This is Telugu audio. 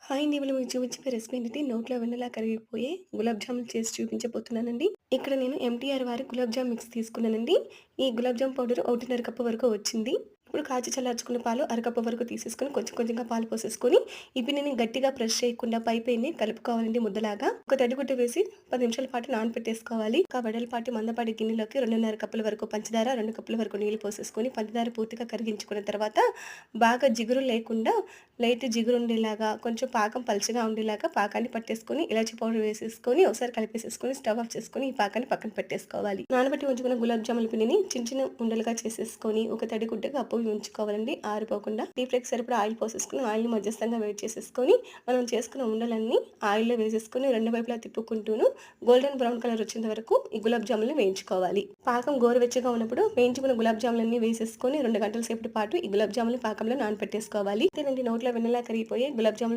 హాయ్ అండి. ఇవాళ మీకు చూపించే రెసిపీ ఏంటంటే నోట్లో వెన్నలా కరిగిపోయే గులాబ్ జామున్ చేసి చూపించబోతున్నానండి. ఇక్కడ నేను ఎంటీఆర్ వారి గులాబ్ జామ్ మిక్స్ తీసుకున్నానండి. ఈ గులాబ్ జామ్ పౌడర్ 1.5 కప్పు వరకు వచ్చింది. ఇప్పుడు కాచి చల్లార్చుకున్న పాలు అరకప్పు వరకు తీసేసుకొని కొంచెం కొంచెంగా పాలు పోసేసుకొని ఈ పిండిని గట్టిగా ప్రెస్ చేయకుండా పైపైనే కలుపుకోవాలండి ముద్దలాగా. ఒక తడిగుడ్డ వేసి 10 నిమిషాల పాటు నానబెట్టేసుకోవాలి. ఒక వెడల్పాటి మందపాటి గిన్నెలోకి 2.5 కప్పుల వరకు పంచదార, 2 కప్పుల వరకు నీళ్లు పోసేసుకొని పంచదార పూర్తిగా కరిగించుకున్న తర్వాత బాగా జిగురు లేకుండా లైట్ జిగురు ఉండేలాగా కొంచెం పాకం పలుచగా ఉండేలాగా పాకాన్ని పట్టేసుకొని ఇలాచి పౌడర్ వేసేసుకొని ఒకసారి కలిపేసేసుకొని స్టవ్ ఆఫ్ చేసుకొని ఈ పాకాన్ని పక్కన పెట్టేసుకోవాలి. నానబెట్టి ఉంచుకున్న గులాబ్ జాముల పిండిని చిన్న చిన్న ఉండలుగా చేసేసుకొని ఒక తడి గుడ్డగా అప్పు ఉంచుకోవాలండి ఆరిపోకుండా. డీప్ ఫ్రైకి సరిపడా ఆయిల్ పోసేసుకుని ఆయిల్ని మధ్యస్థంగా వేడి చేసేసుకొని మనం చేసుకున్న ఉండలన్నీ ఆయిల్లో వేసేసుకొని రెండు వైపులా తిప్పుకుంటూను గోల్డెన్ బ్రౌన్ కలర్ వచ్చేంత వరకు ఈ గులాబ్ జాములను వేయించుకోవాలి. పాకం గోరువెచ్చగా ఉన్నప్పుడు వేయించుకున్న గులాబ్ జాములన్నీ వేసేసుకొని 2 గంటల సేపటి పాటు ఈ గులాబ్ జాములు పాకంలో నానపెట్టేసుకోవాలి. ఇదేనండి నోట్లో వెన్నెలా కరిగిపోయే గులాబ్ జాములు